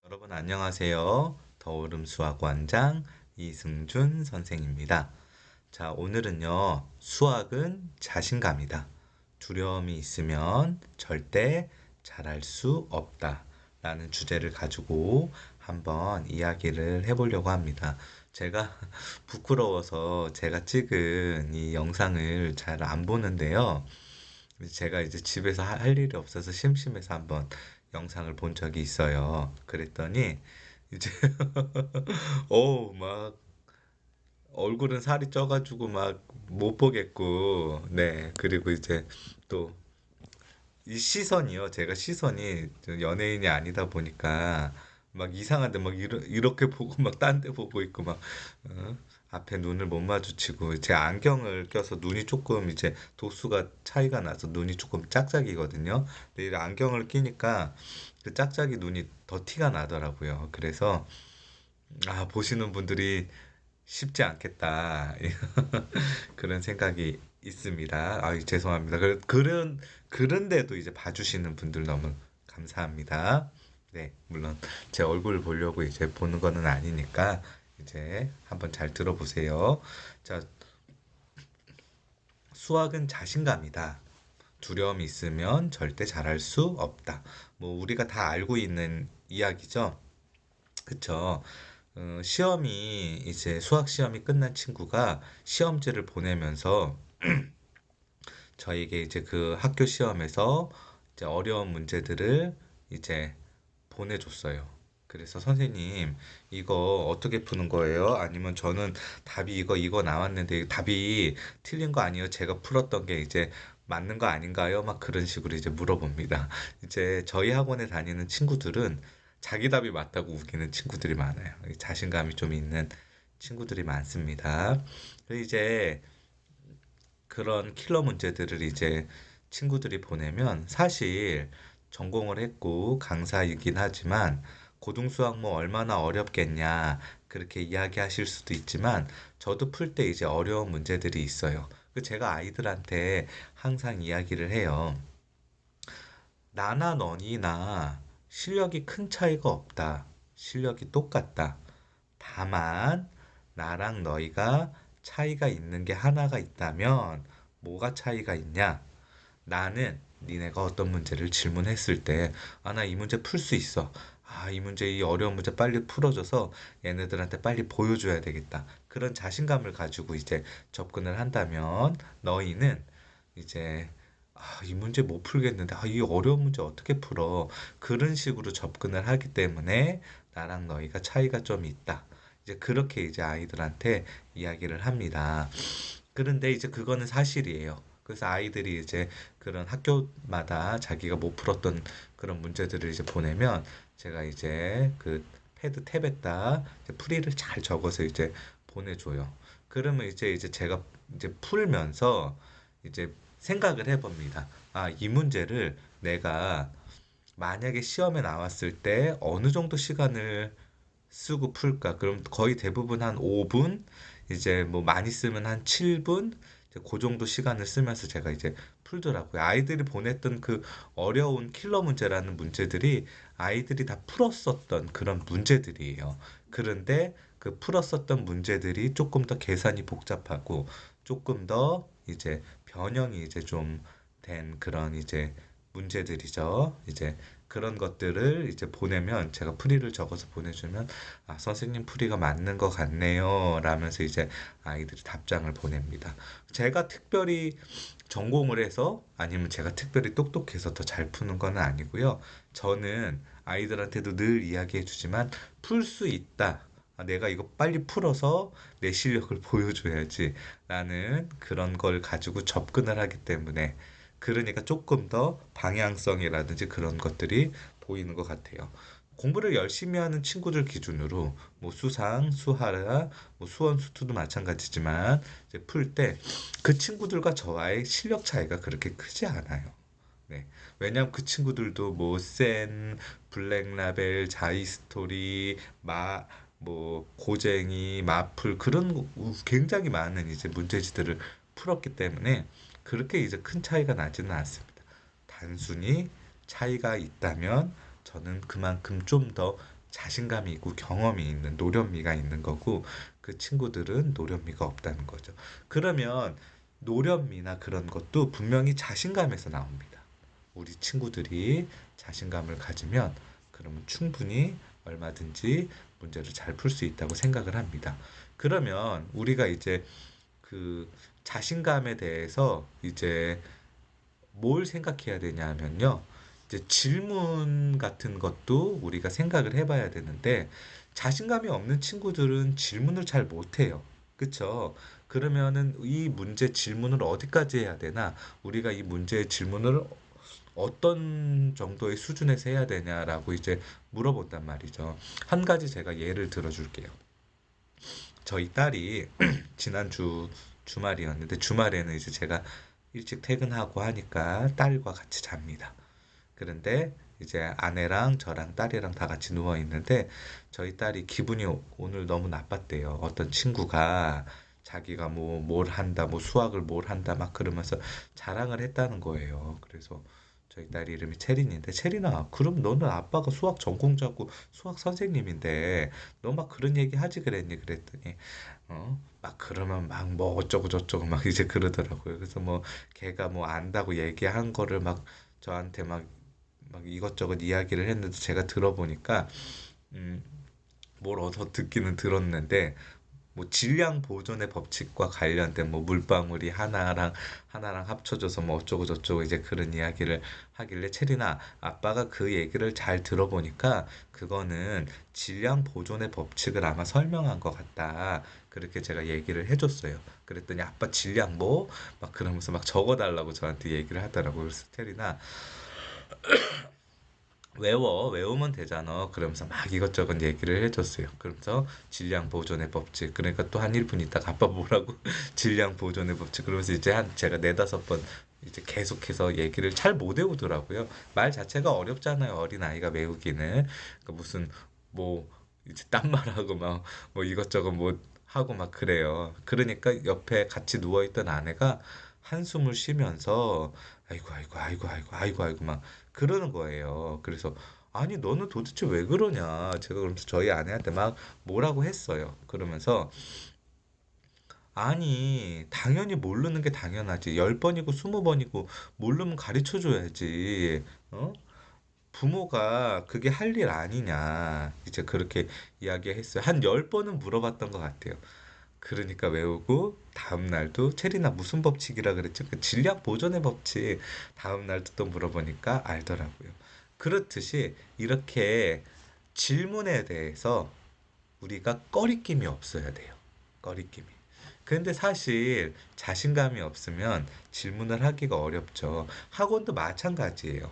여러분 안녕하세요. 더오름 수학원장 이승준 선생입니다. 자, 오늘은요, 수학은 자신감이다. 두려움이 있으면 절대 잘할 수 없다. 라는 주제를 가지고 한번 이야기를 해보려고 합니다. 제가 부끄러워서 제가 찍은 이 영상을 잘 안 보는데요. 제가 이제 집에서 할 일이 없어서 심심해서 한번 영상을 본 적이 있어요. 그랬더니 이제 막 얼굴은 살이 쪄가지고 막 못 보겠고, 네. 그리고 이제 또 이 시선이요. 제가 시선이 저 연예인이 아니다 보니까 막 이상한데 막 이렇게 보고 막 딴 데 보고 있고 막 어? 앞에 눈을 못 마주치고 제 안경을 껴서 눈이 조금 이제 도수가 차이가 나서 눈이 조금 짝짝이거든요. 근데 이 안경을 끼니까 그 짝짝이 눈이 더 티가 나더라고요. 그래서 보시는 분들이 쉽지 않겠다. 그런 생각이 있습니다. 죄송합니다. 그런데도 이제 봐주시는 분들 너무 감사합니다. 네, 물론 제 얼굴 보려고 이제 보는 거는 아니니까 이제 한번 잘 들어보세요. 자, 수학은 자신감이다. 두려움이 있으면 절대 잘할 수 없다. 뭐 우리가 다 알고 있는 이야기죠. 그쵸? 시험이 이제 수학 시험이 끝난 친구가 시험지를 보내면서 저에게 이제 그 학교 시험에서 이제 어려운 문제들을 이제 보내줬어요. 그래서 선생님, 이거 어떻게 푸는 거예요? 아니면 저는 답이 이거 나왔는데 답이 틀린 거 아니에요? 제가 풀었던 게 이제 맞는 거 아닌가요? 막 그런 식으로 이제 물어봅니다. 이제 저희 학원에 다니는 친구들은 자기 답이 맞다고 우기는 친구들이 많아요. 자신감이 좀 있는 친구들이 많습니다. 그리고 이제 그런 킬러 문제들을 이제 친구들이 보내면 사실 전공을 했고 강사이긴 하지만 고등수학 뭐 얼마나 어렵겠냐 그렇게 이야기하실 수도 있지만 저도 풀 때 이제 어려운 문제들이 있어요. 제가 아이들한테 항상 이야기를 해요. 나나 너니나 실력이 큰 차이가 없다. 실력이 똑같다. 다만 나랑 너희가 차이가 있는 게 하나가 있다면 뭐가 차이가 있냐? 나는 니네가 어떤 문제를 질문했을 때, 나 이 문제 풀 수 있어. 이 문제, 이 어려운 문제 빨리 풀어줘서 얘네들한테 빨리 보여줘야 되겠다. 그런 자신감을 가지고 이제 접근을 한다면 너희는 이제 이 문제 못 풀겠는데, 이 어려운 문제 어떻게 풀어? 그런 식으로 접근을 하기 때문에 나랑 너희가 차이가 좀 있다. 이제 그렇게 이제 아이들한테 이야기를 합니다. 그런데 이제 그거는 사실이에요. 그래서 아이들이 이제 그런 학교마다 자기가 못 풀었던 그런 문제들을 이제 보내면 제가 이제 그 패드 탭에다 이제 풀이를 잘 적어서 이제 보내줘요. 그러면 이제 제가 이제 풀면서 이제 생각을 해봅니다. 이 문제를 내가 만약에 시험에 나왔을 때 어느 정도 시간을 쓰고 풀까? 그럼 거의 대부분 한 5분, 이제 뭐 많이 쓰면 한 7분, 그 정도 시간을 쓰면서 제가 이제 풀더라고요. 아이들이 보냈던 그 어려운 킬러 문제라는 문제들이 아이들이 다 풀었었던 그런 문제들이에요. 그런데 그 풀었었던 문제들이 조금 더 계산이 복잡하고 조금 더 이제 변형이 이제 좀 된 그런 이제 문제들이죠. 이제 그런 것들을 이제 보내면 제가 풀이를 적어서 보내주면 선생님 풀이가 맞는 것 같네요 라면서 이제 아이들이 답장을 보냅니다. 제가 특별히 전공을 해서 아니면 제가 특별히 똑똑해서 더 잘 푸는 건 아니고요. 저는 아이들한테도 늘 이야기해 주지만 풀 수 있다. 내가 이거 빨리 풀어서 내 실력을 보여줘야지 라는 그런 걸 가지고 접근을 하기 때문에 그러니까 조금 더 방향성이라든지 그런 것들이 보이는 것 같아요. 공부를 열심히 하는 친구들 기준으로 뭐 수상, 수하라, 뭐 수원, 수투도 마찬가지지만 이제 풀 때 그 친구들과 저와의 실력 차이가 그렇게 크지 않아요. 네. 왜냐면 그 친구들도 뭐 센, 블랙라벨, 자이스토리, 뭐 고쟁이, 마플 그런 굉장히 많은 이제 문제지들을 풀었기 때문에 그렇게 이제 큰 차이가 나지는 않습니다. 단순히 차이가 있다면 저는 그만큼 좀 더 자신감이 있고 경험이 있는 노련미가 있는 거고 그 친구들은 노련미가 없다는 거죠. 그러면 노련미나 그런 것도 분명히 자신감에서 나옵니다. 우리 친구들이 자신감을 가지면 그러면 충분히 얼마든지 문제를 잘 풀 수 있다고 생각을 합니다. 그러면 우리가 이제 그 자신감에 대해서 이제 뭘 생각해야 되냐면요. 이제 질문 같은 것도 우리가 생각을 해봐야 되는데, 자신감이 없는 친구들은 질문을 잘 못해요. 그쵸? 그러면은 이 문제 질문을 어디까지 해야 되나? 우리가 이 문제의 질문을 어떤 정도의 수준에서 해야 되냐라고 이제 물어본단 말이죠. 한 가지 제가 예를 들어줄게요. 저희 딸이 지난주 주말이었는데 주말에는 이제 제가 일찍 퇴근하고 하니까 딸과 같이 잡니다. 그런데 이제 아내랑 저랑 딸이랑 다 같이 누워 있는데 저희 딸이 기분이 오늘 너무 나빴대요. 어떤 친구가 자기가 뭐 뭘 한다, 뭐 수학을 뭘 한다 막 그러면서 자랑을 했다는 거예요. 그래서 저희 딸 이름이 체린인데 체린아, 그럼 너는 아빠가 수학 전공자고 수학 선생님인데 너 막 그런 얘기 하지 그랬니? 그랬더니 막 그러면 막 뭐 어쩌고 저쩌고 막 이제 그러더라고요. 그래서 뭐 걔가 뭐 안다고 얘기한 거를 막 저한테 막 이것저것 이야기를 했는데 제가 들어보니까 음, 뭘 어디서 듣기는 들었는데 뭐 질량 보존의 법칙과 관련된 뭐 물방울이 하나랑 합쳐져서 뭐 어쩌고 저쩌고 이제 그런 이야기를 하길래 체리나 아빠가 그 얘기를 잘 들어보니까 그거는 질량 보존의 법칙을 아마 설명한 것 같다. 그렇게 제가 얘기를 해줬어요. 그랬더니 아빠 질량 뭐? 막 그러면서 막 적어달라고 저한테 얘기를 하더라고요. 그래서 체리나 외우면 되잖아. 그러면서 막 이것저것 얘기를 해줬어요. 그러면서 질량 보존의 법칙. 그러니까 또 한 1분 있다가 아빠 뭐라고? 질량 보존의 법칙. 그러면서 이제 한 제가 네다섯 번 이제 계속해서 얘기를 잘 못 외우더라고요. 말 자체가 어렵잖아요. 어린 아이가 외우기는. 그러니까 무슨 뭐 이제 딴 말하고 막 뭐 이것저것 뭐 하고 막 그래요. 그러니까 옆에 같이 누워있던 아내가 한숨을 쉬면서 아이고 아이고 아이고 아이고 아이고 아이고 막 그러는 거예요. 그래서 아니 너는 도대체 왜 그러냐. 제가 그러면서 저희 아내한테 막 뭐라고 했어요. 그러면서 아니 당연히 모르는 게 당연하지. 10번이고 20번이고 모르면 가르쳐 줘야지. 어? 부모가 그게 할 일 아니냐. 이제 그렇게 이야기했어요. 한 10번은 물어봤던 것 같아요. 그러니까 외우고 다음 날도 체리나 무슨 법칙이라 그랬죠? 그 질량 보존의 법칙. 다음 날도 또 물어보니까 알더라고요. 그렇듯이 이렇게 질문에 대해서 우리가 꺼리낌이 없어야 돼요. 꺼리낌이. 근데 사실 자신감이 없으면 질문을 하기가 어렵죠. 학원도 마찬가지예요.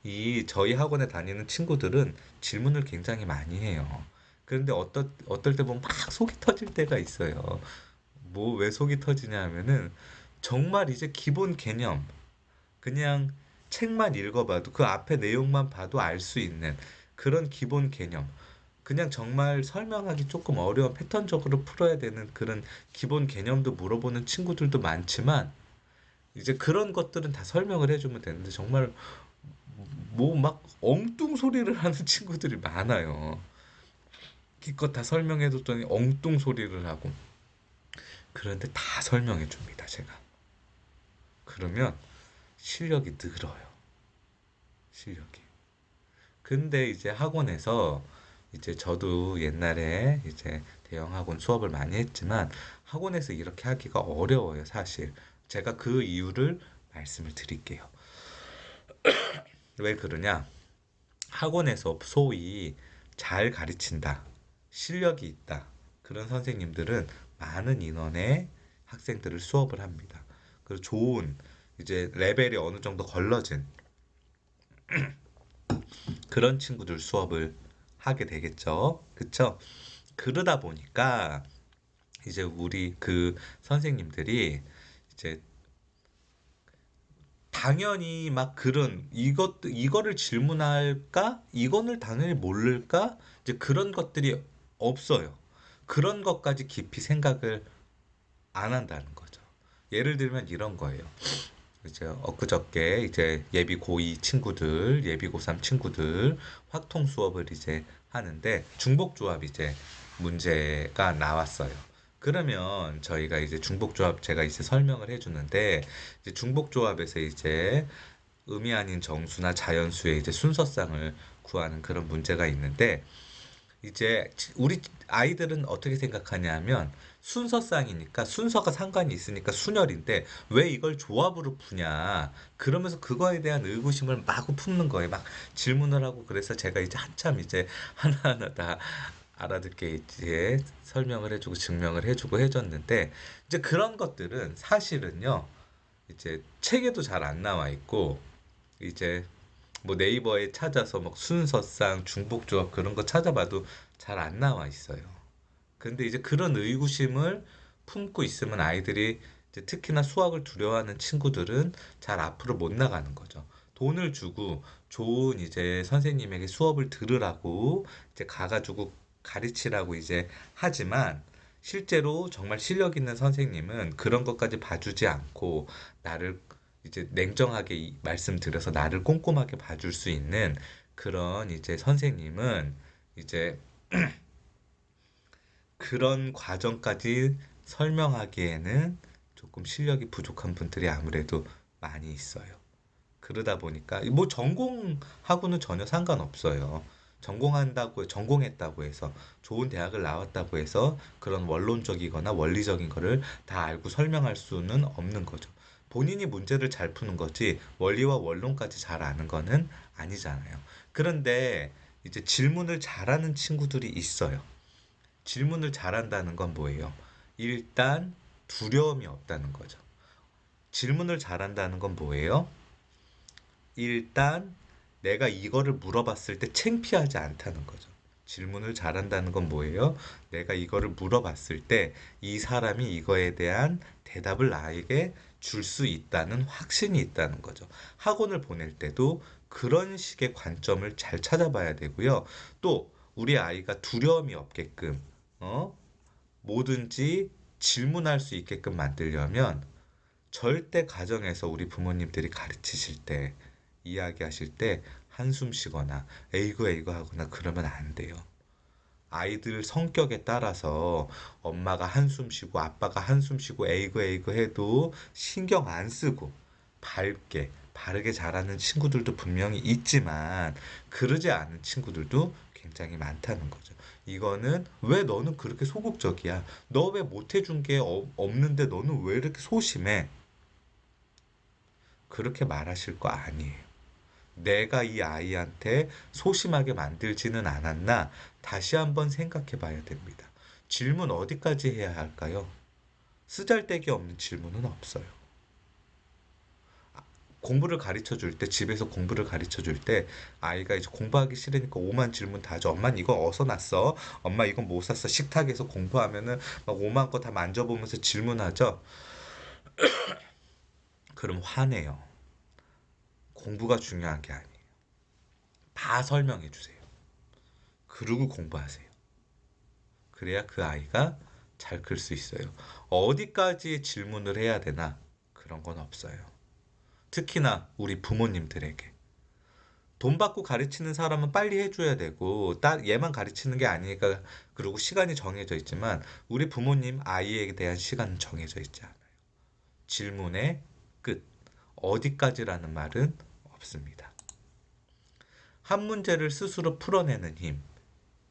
이 저희 학원에 다니는 친구들은 질문을 굉장히 많이 해요. 그런데 어떨 때 보면 막 속이 터질 때가 있어요. 뭐 왜 속이 터지냐 하면은 정말 이제 기본 개념, 그냥 책만 읽어봐도 그 앞에 내용만 봐도 알 수 있는 그런 기본 개념. 그냥 정말 설명하기 조금 어려운 패턴적으로 풀어야 되는 그런 기본 개념도 물어보는 친구들도 많지만 이제 그런 것들은 다 설명을 해주면 되는데 정말 뭐 막 엉뚱 소리를 하는 친구들이 많아요. 기껏 다 설명해줬더니 엉뚱 소리를 하고. 그런데 다 설명해 줍니다, 제가. 그러면 실력이 늘어요. 실력이. 근데 이제 학원에서 이제 저도 옛날에 이제 대형 학원 수업을 많이 했지만 학원에서 이렇게 하기가 어려워요, 사실. 제가 그 이유를 말씀을 드릴게요. 왜 그러냐? 학원에서 소위 잘 가르친다, 실력이 있다, 그런 선생님들은 많은 인원의 학생들을 수업을 합니다. 그리고 좋은 이제 레벨이 어느 정도 걸러진 그런 친구들 수업을 하게 되겠죠. 그쵸? 그러다 보니까 이제 우리 그 선생님들이 이제 당연히 막 그런 이거를 질문할까? 이거를 당연히 모를까? 이제 그런 것들이 없어요. 그런 것까지 깊이 생각을 안 한다는 거죠. 예를 들면 이런 거예요. 이제 엊그저께 이제 예비 고2 친구들, 예비 고3 친구들 확통 수업을 이제 하는데 중복조합 이제 문제가 나왔어요. 그러면 저희가 이제 중복조합 제가 이제 설명을 해주는데 이제 중복조합에서 이제 의미 아닌 정수나 자연수의 이제 순서쌍을 구하는 그런 문제가 있는데 이제 우리 아이들은 어떻게 생각하냐면 순서쌍이니까 순서가 상관이 있으니까 순열인데 왜 이걸 조합으로 푸냐 그러면서 그거에 대한 의구심을 마구 품는 거예요. 막 질문을 하고 그래서 제가 이제 한참 이제 하나하나 다 알아듣게 이제 설명을 해주고 증명을 해주고 해줬는데 이제 그런 것들은 사실은요 이제 책에도 잘 안 나와 있고 이제 뭐 네이버에 찾아서 막 순서상 중복조합 그런 거 찾아봐도 잘 안 나와 있어요. 근데 이제 그런 의구심을 품고 있으면 아이들이 이제 특히나 수학을 두려워하는 친구들은 잘 앞으로 못 나가는 거죠. 돈을 주고 좋은 이제 선생님에게 수업을 들으라고 이제 가가지고 가르치라고 이제 하지만 실제로 정말 실력 있는 선생님은 그런 것까지 봐주지 않고 나를 이제 냉정하게 말씀드려서 나를 꼼꼼하게 봐줄 수 있는 그런 이제 선생님은 이제 그런 과정까지 설명하기에는 조금 실력이 부족한 분들이 아무래도 많이 있어요. 그러다 보니까 뭐 전공하고는 전혀 상관없어요. 전공했다고 해서 좋은 대학을 나왔다고 해서 그런 원론적이거나 원리적인 거를 다 알고 설명할 수는 없는 거죠. 본인이 문제를 잘 푸는 거지 원리와 원론까지 잘 아는 거는 아니잖아요. 그런데 이제 질문을 잘하는 친구들이 있어요. 질문을 잘한다는 건 뭐예요? 일단 두려움이 없다는 거죠. 질문을 잘한다는 건 뭐예요? 일단 내가 이거를 물어봤을 때 창피하지 않다는 거죠. 질문을 잘한다는 건 뭐예요? 내가 이거를 물어봤을 때 이 사람이 이거에 대한 대답을 나에게 줄 수 있다는 확신이 있다는 거죠. 학원을 보낼 때도 그런 식의 관점을 잘 찾아봐야 되고요. 또 우리 아이가 두려움이 없게끔 뭐든지 질문할 수 있게끔 만들려면 절대 가정에서 우리 부모님들이 가르치실 때, 이야기하실 때 한숨 쉬거나 에이구 에이구 하거나 그러면 안 돼요. 아이들 성격에 따라서 엄마가 한숨 쉬고 아빠가 한숨 쉬고 에이구 에이구 해도 신경 안 쓰고 밝게 바르게 자라는 친구들도 분명히 있지만 그러지 않은 친구들도 굉장히 많다는 거죠. 이거는 왜 너는 그렇게 소극적이야? 너 왜 못해준 게 없는데 너는 왜 이렇게 소심해? 그렇게 말하실 거 아니에요. 내가 이 아이한테 소심하게 만들지는 않았나 다시 한번 생각해 봐야 됩니다. 질문 어디까지 해야 할까요? 쓰잘데기 없는 질문은 없어요. 공부를 가르쳐 줄 때, 집에서 공부를 가르쳐 줄 때, 아이가 이제 공부하기 싫으니까 오만 질문 다 하죠. 엄마 이거 어디서 났어? 엄마 이건 뭐 샀어? 식탁에서 공부하면은 막 오만 거 다 만져보면서 질문하죠. 그럼 화내요. 공부가 중요한 게 아니에요. 다 설명해 주세요. 그러고 공부하세요. 그래야 그 아이가 잘 클 수 있어요. 어디까지 질문을 해야 되나? 그런 건 없어요. 특히나 우리 부모님들에게. 돈 받고 가르치는 사람은 빨리 해줘야 되고, 얘만 가르치는 게 아니니까, 그리고 시간이 정해져 있지만, 우리 부모님 아이에 대한 시간은 정해져 있지 않아요. 질문의 끝. 어디까지라는 말은 없습니다. 한 문제를 스스로 풀어내는 힘.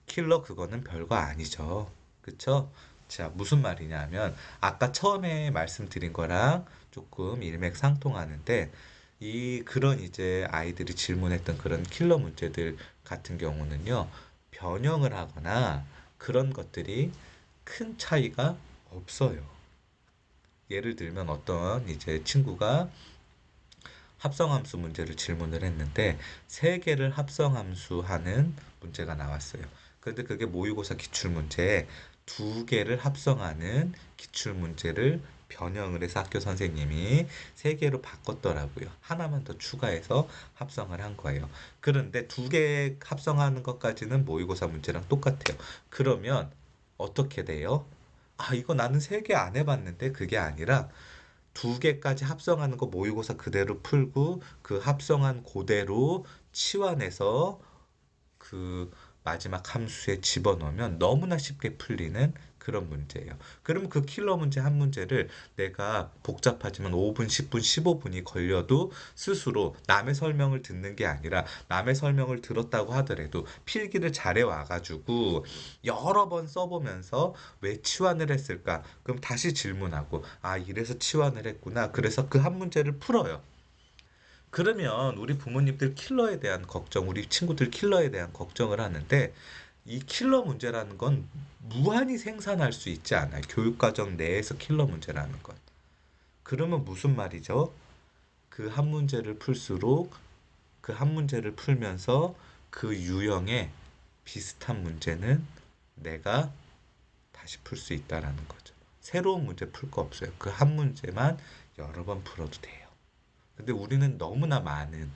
킬러 그거는 별거 아니죠. 그쵸? 자, 무슨 말이냐면 아까 처음에 말씀드린 거랑 조금 일맥상통하는데 이 그런 이제 아이들이 질문했던 그런 킬러 문제들 같은 경우는요. 변형을 하거나 그런 것들이 큰 차이가 없어요. 예를 들면 어떤 이제 친구가 합성함수 문제를 질문을 했는데 세 개를 합성함수하는 문제가 나왔어요. 그런데 그게 모의고사 기출문제에 두 개를 합성하는 기출문제를 변형을 해서 학교 선생님이 세 개로 바꿨더라고요. 하나만 더 추가해서 합성을 한 거예요. 그런데 두 개 합성하는 것까지는 모의고사 문제랑 똑같아요. 그러면 어떻게 돼요? 아, 이거 나는 세 개 안 해봤는데 그게 아니라 두 개까지 합성하는 거 모의고사 그대로 풀고 그 합성한 그대로 치환해서 그 마지막 함수에 집어넣으면 너무나 쉽게 풀리는 그런 문제예요. 그러면 그 킬러 문제 한 문제를 내가 복잡하지만 5분, 10분, 15분이 걸려도 스스로 남의 설명을 듣는 게 아니라 남의 설명을 들었다고 하더라도 필기를 잘해 와가지고 여러 번 써보면서 왜 치환을 했을까? 그럼 다시 질문하고 아, 이래서 치환을 했구나. 그래서 그 한 문제를 풀어요. 그러면 우리 부모님들 킬러에 대한 걱정, 우리 친구들 킬러에 대한 걱정을 하는데 이 킬러 문제라는 건 무한히 생산할 수 있지 않아요. 교육과정 내에서 킬러 문제라는 건. 그러면 무슨 말이죠? 그 한 문제를 풀수록 그 한 문제를 풀면서 그 유형의 비슷한 문제는 내가 다시 풀 수 있다라는 거죠. 새로운 문제 풀 거 없어요. 그 한 문제만 여러 번 풀어도 돼요. 근데 우리는 너무나 많은,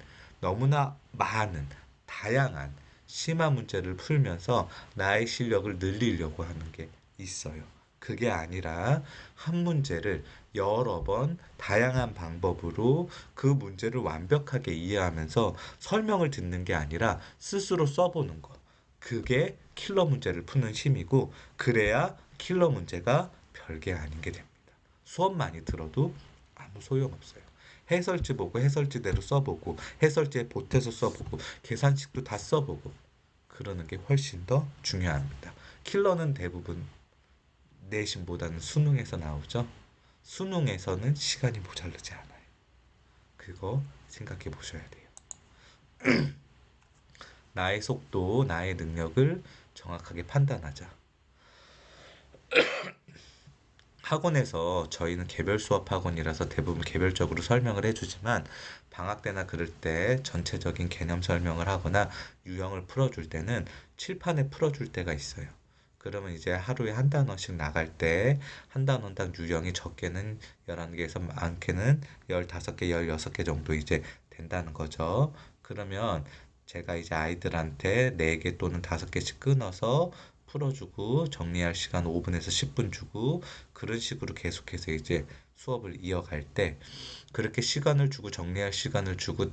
다양한 심화 문제를 풀면서 나의 실력을 늘리려고 하는 게 있어요. 그게 아니라 한 문제를 여러 번 다양한 방법으로 그 문제를 완벽하게 이해하면서 설명을 듣는 게 아니라 스스로 써보는 것. 그게 킬러 문제를 푸는 힘이고, 그래야 킬러 문제가 별게 아닌 게 됩니다. 수업 많이 들어도 아무 소용없어요. 해설지 보고 해설지대로 써보고 해설지에 보태서 써보고 계산식도 다 써보고 그러는 게 훨씬 더 중요합니다. 킬러는 대부분 내신보다는 수능에서 나오죠. 수능에서는 시간이 모자르지 않아요. 그거 생각해 보셔야 돼요. 나의 속도, 나의 능력을 정확하게 판단하자. 학원에서 저희는 개별 수업 학원이라서 대부분 개별적으로 설명을 해주지만 방학 때나 그럴 때 전체적인 개념 설명을 하거나 유형을 풀어줄 때는 칠판에 풀어줄 때가 있어요. 그러면 이제 하루에 한 단원씩 나갈 때 한 단원당 유형이 적게는 11개에서 많게는 15개, 16개 정도 이제 된다는 거죠. 그러면 제가 이제 아이들한테 4개 또는 5개씩 끊어서 풀어주고 정리할 시간 5분에서 10분 주고 그런 식으로 계속해서 이제 수업을 이어갈 때 그렇게 시간을 주고 정리할 시간을 주고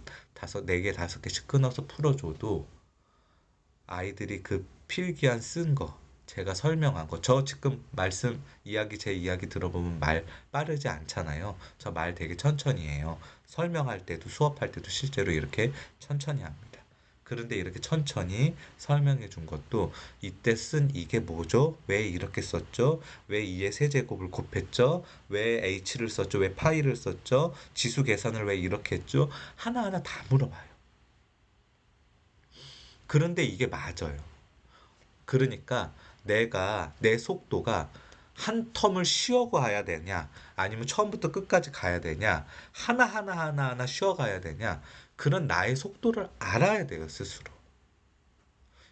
네 개, 5개씩 끊어서 풀어줘도 아이들이 그 필기한 쓴 거, 제가 설명한 거, 저 지금 제 이야기 들어보면 말 빠르지 않잖아요. 저 말 되게 천천히 해요. 설명할 때도 수업할 때도 실제로 이렇게 천천히 합니다. 그런데 이렇게 천천히 설명해 준 것도 이때 쓴 이게 뭐죠? 왜 이렇게 썼죠? 왜 2의 세제곱을 곱했죠? 왜 h를 썼죠? 왜 파이를 썼죠? 지수 계산을 왜 이렇게 했죠? 하나하나 다 물어봐요. 그런데 이게 맞아요. 그러니까 내 속도가 한 텀을 쉬어가야 되냐, 아니면 처음부터 끝까지 가야 되냐, 하나하나 쉬어가야 되냐, 그런 나의 속도를 알아야 돼요, 스스로.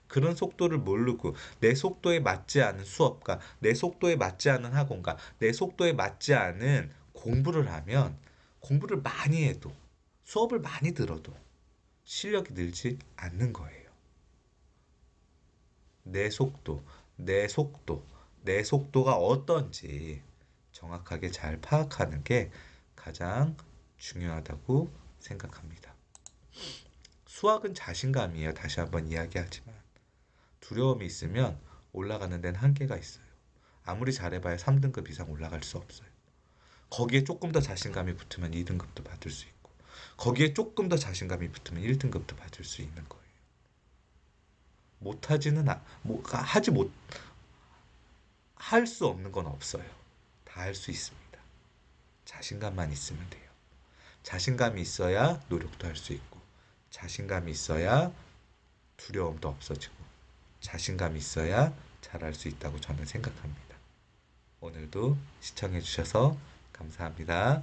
그런 속도를 모르고 내 속도에 맞지 않은 수업과 내 속도에 맞지 않은 학원과 내 속도에 맞지 않은 공부를 하면 공부를 많이 해도 수업을 많이 들어도 실력이 늘지 않는 거예요. 내 속도, 내 속도, 내 속도가 어떤지 정확하게 잘 파악하는 게 가장 중요하다고 생각합니다. 수학은 자신감이에요. 다시 한번 이야기하지만. 두려움이 있으면 올라가는 데는 한계가 있어요. 아무리 잘해봐야 3등급 이상 올라갈 수 없어요. 거기에 조금 더 자신감이 붙으면 2등급도 받을 수 있고, 거기에 조금 더 자신감이 붙으면 1등급도 받을 수 있는 거예요. 못하지는, 하지 못, 할 수 없는 건 없어요. 다 할 수 있습니다. 자신감만 있으면 돼요. 자신감이 있어야 노력도 할 수 있고, 자신감이 있어야 두려움도 없어지고, 자신감이 있어야 잘할 수 있다고 저는 생각합니다. 오늘도 시청해주셔서 감사합니다.